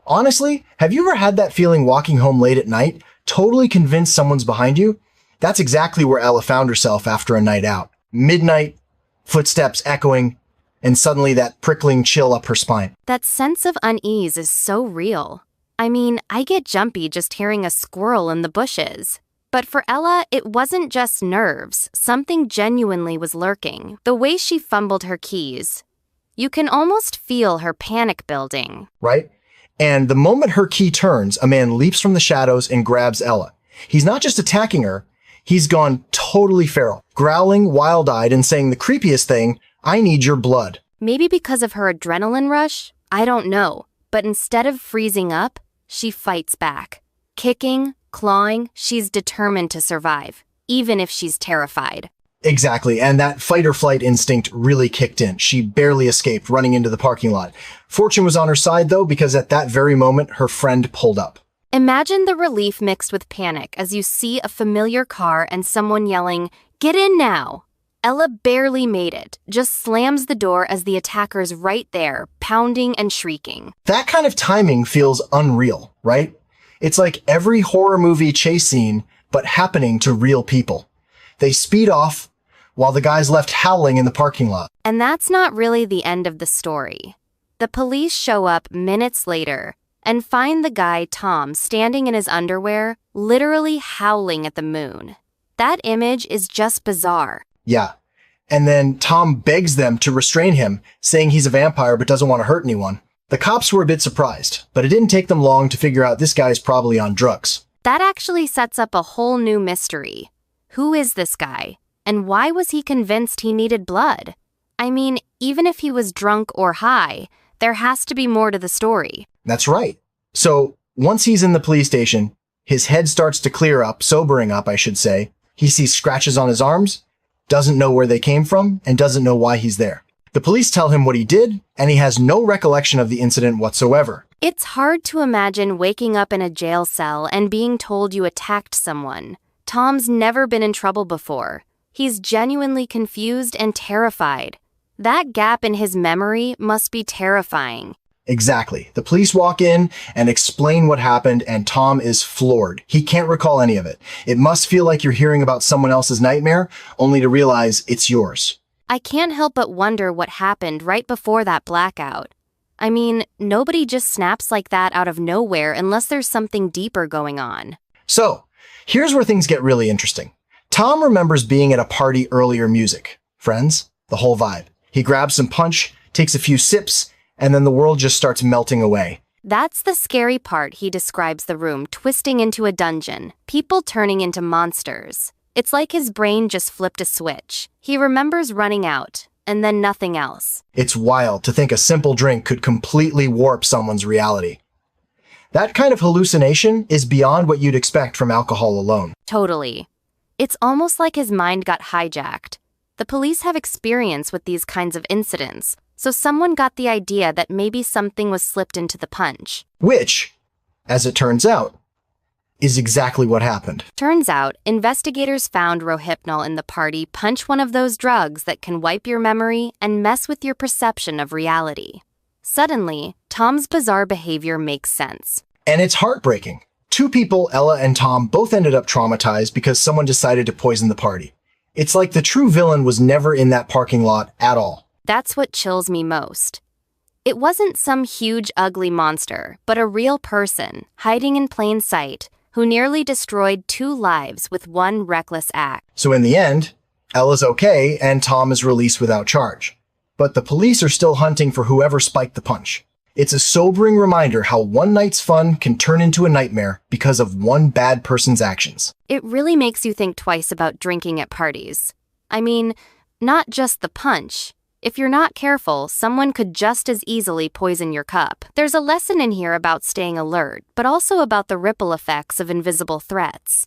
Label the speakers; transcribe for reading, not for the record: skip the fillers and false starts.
Speaker 1: Honestly, have you ever had that feeling walking home late at night, totally convinced someone's behind you? That's exactly where Ella found herself after a night out. Midnight, footsteps echoing, and suddenly that prickling chill up her spine.
Speaker 2: That sense of unease is so real. I mean, I get jumpy just hearing a squirrel in the bushes. But for Ella, it wasn't just nerves. Something genuinely was lurking. The way she fumbled her keys. You can almost feel her panic building.
Speaker 1: Right? And the moment her key turns, a man leaps from the shadows and grabs Ella. He's not just attacking her, he's gone totally feral, growling, wild-eyed, and saying the creepiest thing, "I need your blood."
Speaker 2: Maybe because of her adrenaline rush? I don't know. But instead of freezing up, she fights back. Kicking, clawing, she's determined to survive, even if she's terrified.
Speaker 1: Exactly, and that fight or flight instinct really kicked in. She barely escaped, running into the parking lot. Fortune was on her side, though, because at that very moment, her friend pulled up.
Speaker 2: Imagine the relief mixed with panic as you see a familiar car and someone yelling, "Get in now!" Ella barely made it, just slams the door as the attacker's right there, pounding and shrieking.
Speaker 1: That kind of timing feels unreal, right? It's like every horror movie chase scene, but happening to real people. They speed off, while the guy's left howling in the parking lot.
Speaker 2: And that's not really the end of the story. The police show up minutes later and find the guy, Tom, standing in his underwear, literally howling at the moon. That image is just bizarre.
Speaker 1: Yeah. And then Tom begs them to restrain him, saying he's a vampire but doesn't want to hurt anyone. The cops were a bit surprised, but it didn't take them long to figure out this guy's probably on drugs.
Speaker 2: That actually sets up a whole new mystery. Who is this guy? And why was he convinced he needed blood? I mean, even if he was drunk or high, there has to be more to the story.
Speaker 1: That's right. So, once he's in the police station, his head starts to clear up, sobering up, I should say. He sees scratches on his arms, doesn't know where they came from, and doesn't know why he's there. The police tell him what he did, and he has no recollection of the incident whatsoever.
Speaker 2: It's hard to imagine waking up in a jail cell and being told you attacked someone. Tom's never been in trouble before. He's genuinely confused and terrified. That gap in his memory must be terrifying.
Speaker 1: Exactly. The police walk in and explain what happened, and Tom is floored. He can't recall any of it. It must feel like you're hearing about someone else's nightmare, only to realize it's yours.
Speaker 2: I can't help but wonder what happened right before that blackout. I mean, nobody just snaps like that out of nowhere unless there's something deeper going on.
Speaker 1: So, here's where things get really interesting. Tom remembers being at a party earlier music. Friends, the whole vibe. He grabs some punch, takes a few sips, and then the world just starts melting away.
Speaker 2: That's the scary part. He describes the room twisting into a dungeon, people turning into monsters. It's like his brain just flipped a switch. He remembers running out, and then nothing else.
Speaker 1: It's wild to think a simple drink could completely warp someone's reality. That kind of hallucination is beyond what you'd expect from alcohol alone.
Speaker 2: Totally. It's almost like his mind got hijacked. The police have experience with these kinds of incidents, so someone got the idea that maybe something was slipped into the punch.
Speaker 1: Which, as it turns out, is exactly what happened.
Speaker 2: Turns out, investigators found Rohypnol in the party punch, one of those drugs that can wipe your memory and mess with your perception of reality. Suddenly, Tom's bizarre behavior makes sense.
Speaker 1: And it's heartbreaking. Two people, Ella and Tom, both ended up traumatized because someone decided to poison the party. It's like the true villain was never in that parking lot at all.
Speaker 2: That's what chills me most. It wasn't some huge, ugly monster, but a real person, hiding in plain sight, who nearly destroyed 2 lives with one reckless act.
Speaker 1: So in the end, Ella's okay and Tom is released without charge. But the police are still hunting for whoever spiked the punch. It's a sobering reminder how one night's fun can turn into a nightmare because of one bad person's actions.
Speaker 2: It really makes you think twice about drinking at parties. I mean, not just the punch. If you're not careful, someone could just as easily poison your cup. There's a lesson in here about staying alert, but also about the ripple effects of invisible threats.